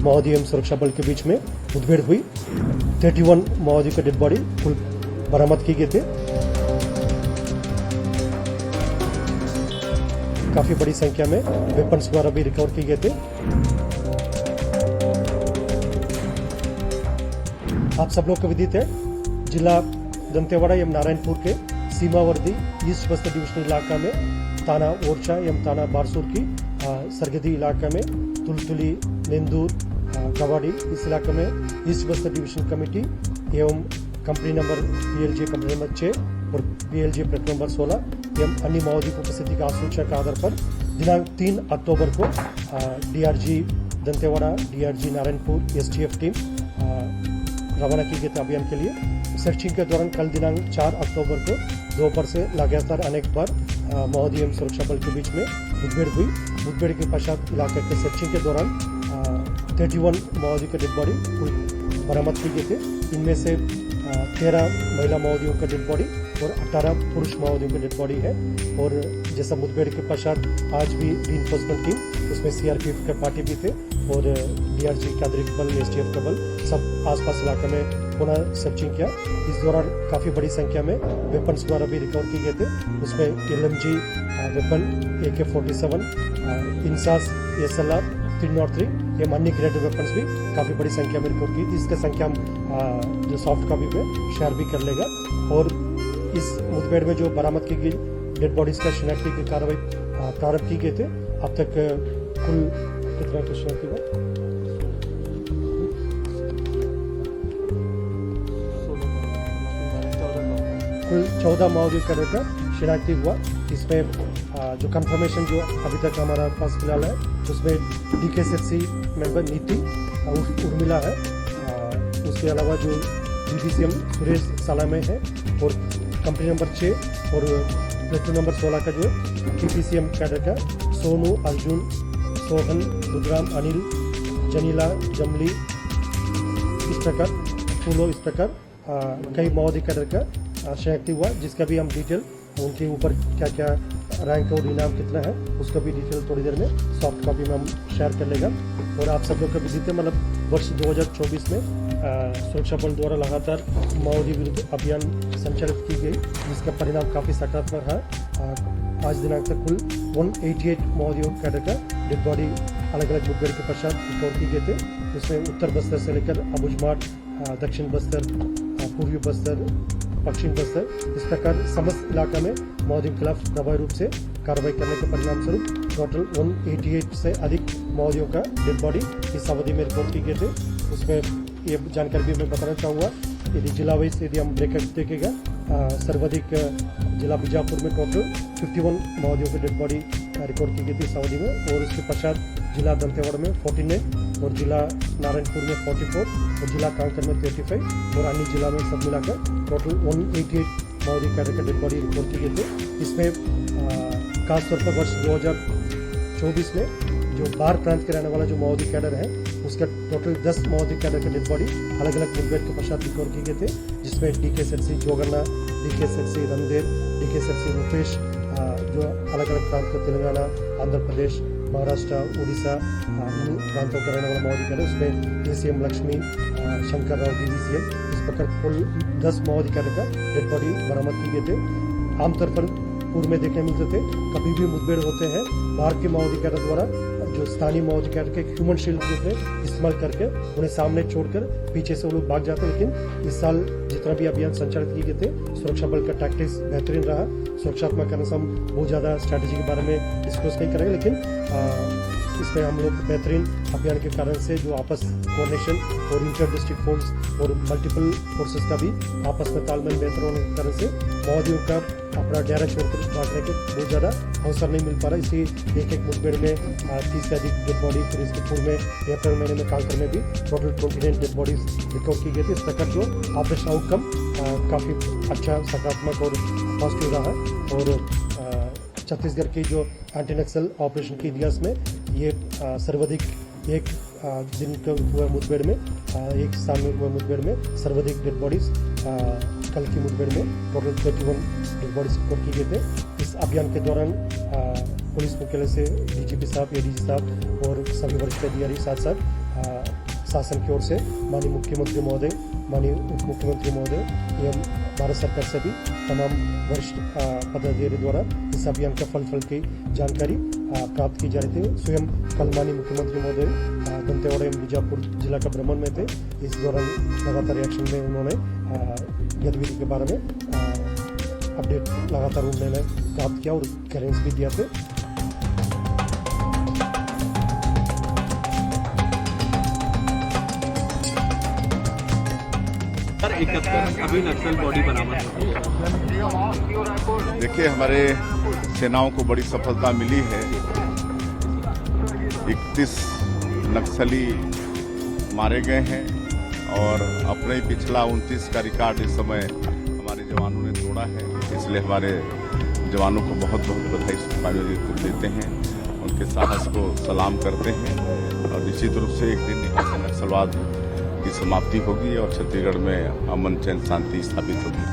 माओवादी एवं सुरक्षा बल के बीच में मुठभेड़ हुई। 31 माओवादी का डेड बॉडी कुल बरामद की गए थे। काफी बड़ी संख्या में वेपन्स द्वारा भी रिकवर किए गए थे। आप सब लोग को विदित है, जिला दंतेवाड़ा एवं नारायणपुर के सीमावर्ती ईस्ट बस्तर डिविजनल इलाका में थाना ओरछा एवं थाना बारसूर की सरहदी इलाका में तुलतुली, नेंदूर, गवाड़ी, इस इलाके में ईस्ट बस्तर डिविजन कमेटी एवं company number PLJ company number 6 और PLJ प्लेट नंबर 16 एवं अन्य माओवादी की उपस्थिति का सूचना के आधार पर दिनांक 3 अक्टूबर को DRG Dantewada, DRG Narayanpur STF team रवाना की गई थी अभियान के लिए। सर्चिंग के दौरान कल दिनांक 4 अक्टूबर को दोपहर से लगातार अनेक बार माओवादी एवं सुरक्षा बल के बीच में मुठभेड़ हुई। मुठभेड़ के पश्चात इलाके के सर्चिंग के दौरान 31 माओवादी के डेड बॉडी बरामद की गई थे। इनमें से 13 महिला माओवादियों का डेड बॉडी और 18 पुरुष माओवादियों का डेड बॉडी है। और जैसा मुठभेड़ के पश्चात आज भी रीइंफोर्समेंट टीम, उसमें CRPF के पार्टी भी थे और DRG का अतिरिक्त बल, STF का बल, सब आसपास इलाके में पुनः सर्चिंग किया। इस दौरान काफी बड़ी संख्या में वेपन्स द्वारा भी रिकवर किए गए थे। उसमें LMG weapon, AK-47, INSAS SLR 303 एवं अन्य क्रिएटिव वेपन्स भी काफी बड़ी संख्या में रिकवर की। इसका संख्या हम जो सॉफ्ट कॉपी पे शेयर भी कर लेगा। और इस मुठभेड़ में जो बरामद की गई डेड बॉडीज का शिनाख्ती की कार्रवाई प्रारंभ की गई थे। अब तक कुल कितना का शिनाख्ती हुआ? कुल 14 माओवादी कैडर का शिनाख्ती हुआ। इसमें जो कंफर्मेशन जो अभी तक हमारा पास फिलहाल है, उसमें DKSFC मेंबर नीति उर्मिला है। उसके अलावा जो DPCM सुरेश सालामे है और कंपनी नंबर 6 और प्लेटून नंबर 16 का जो TPCM कैडर का सोनू, अर्जुन, सोहन, रुद्राम, अनिल, जनीला, जमली, इस प्रकार फूलो, इस प्रकार कई माओवादी कैडर का शिनाख्ती हुआ, जिसका भी हम डिटेल उनके ऊपर क्या क्या रैंक और इनाम कितना है उसका भी डिटेल थोड़ी देर में सॉफ्ट कॉपी में हम शेयर कर लेगा। और आप सब लोग का विजिट है, मतलब वर्ष 2024 में सुरक्षा बल द्वारा लगातार माओवादी विरुद्ध अभियान संचालित की गई, जिसका परिणाम काफ़ी सकारात्मक है। आज दिनांक तक कुल 188 माओवादियों कैडर का डेड बॉडी अलग अलग मुठभेड़ के पश्चात रिकवर की गए थे। उसमें उत्तर बस्तर से लेकर अबुझमाठ, दक्षिण बस्तर, पूर्वी बस्तर, पश्चिम बस्तर, इस प्रकार समस्त इलाका में माओवादी के खिलाफ प्रभावी रूप से कार्रवाई करने के परिणाम स्वरूप टोटल 188 से अधिक माओवादियों का डेड बॉडी इस अवधि में रिकॉर्ड की गए थे। उसमें ये जानकारी भी मैं बताना चाहूँगा, यदि जिला वाइज यदि हम ब्रेकअप देखेगा, सर्वाधिक जिला बीजापुर में टोटल 51 माओवादियों की डेड बॉडी रिकॉर्ड की गई थी इस अवधि में। और उसके पश्चात जिला दंतेवाड़ा में 49 और जिला नारायणपुर में 44 और जिला कांकर में 35 और अन्य जिला में सब मिलाकर टोटल 188 माओवादी कैडर का डेड बॉडी रिकॉर्ड की गई थे। इसमें खासतौर पर वर्ष 2024 में जो बाहर प्रांत के रहने वाला जो माओवादी कैडर है, उसका टोटल 10 माओवादी कैडर का डेड बॉडी अलग अलग मुठभेड़ के पश्चात रिकवर किए गए थे, जिसमें DKSFC जोगन्ना, DKSFC रंदेर, DKSFC रूपेश, जो अलग अलग प्रांत को तेलंगाना, आंध्र प्रदेश, महाराष्ट्र, उड़ीसा प्रांतों का रहने वाला माओवादी कैडर, उसमें ACM लक्ष्मी, शंकर राव DVCM, इस प्रकार कुल 10 माओवादी कैडर का डेड बॉडी बरामद की गए थे। आमतौर पर पूर्व में देखने मिलते थे, कभी भी मुठभेड़ होते हैं बाहर के माओवादी कैडर द्वारा जो स्थानीय माओवादी कैडर के ह्यूमन शील्ड के रूप में इस्तेमाल करके उन्हें सामने छोड़कर पीछे से वो लोग भाग जाते हैं। लेकिन इस साल जितना भी अभियान संचालित किए गए थे, सुरक्षा बल का टैक्टिक्स बेहतरीन रहा। सुरक्षात्मक कारण से हम बहुत ज़्यादा स्ट्रैटेजी के बारे में डिस्कस नहीं करेंगे, लेकिन इसमें हम लोग बेहतरीन अभियान के कारण से जो आपस कोऑर्डिनेशन और इंटर डिस्ट्रिक्ट फोर्स और मल्टीपल फोर्सेस का भी आपस में तालमेल बेहतर होने के कारण से माओवादियों का अपना डेरा छोड़कर भागने के बहुत ज़्यादा अवसर नहीं मिल पा रहा। इसी एक मुठभेड़ में 30 से अधिक डेड बॉडी, फिर इसके पूर्व में अप्रैल महीने में कांकर में भी टोटल 29 डेड बॉडीज रिकवर की गई थी। इस प्रकार जो ऑपरेशन आउटकम काफ़ी अच्छा, सकारात्मक और पॉजिटिव रहा है। और छत्तीसगढ़ की जो एंटी नक्सल ऑपरेशन के इतिहास में ये सर्वाधिक एक दिन के हुए मुठभेड़ में, एक साल में हुए मुठभेड़ में सर्वाधिक डेड बॉडीज कल की मुठभेड़ में टोटल 31 डेड बॉडीज रिकॉर्ड की गए थे। इस अभियान के दौरान पुलिस मुख्यालय से डीजीपी साहब, एडीजी साहब और सभी वरिष्ठ अधिकारी साथ साथ शासन की ओर से माननीय मुख्यमंत्री महोदय, माननीय उप मुख्यमंत्री महोदय एवं भारत सरकार से भी तमाम वरिष्ठ पदाधिकारी द्वारा इस अभियान का फल की जानकारी प्राप्त की जा रही थी। स्वयं कल माननीय मुख्यमंत्री महोदय दंतेवाड़ा एवं बीजापुर जिला का भ्रमण में थे। इस दौरान लगातार एक्शन में उन्होंने गतिविधि के बारे में अपडेट लगातार उन्होंने प्राप्त किया और गाइडेंस भी दिया थे। अभी नक्सल बॉडी बरामद होती है। देखिए, हमारे सेनाओं को बड़ी सफलता मिली है। 31 नक्सली मारे गए हैं और अपने ही पिछला 29 का रिकॉर्ड इस समय हमारे जवानों ने तोड़ा है। इसलिए हमारे जवानों को बहुत बहुत बधाई शुभकामनाएं देते हैं, उनके साहस को सलाम करते हैं और निश्चित रूप से एक दिन यहाँ से नक्सलवाद की समाप्ति होगी और छत्तीसगढ़ में अमन चैन शांति स्थापित होगी।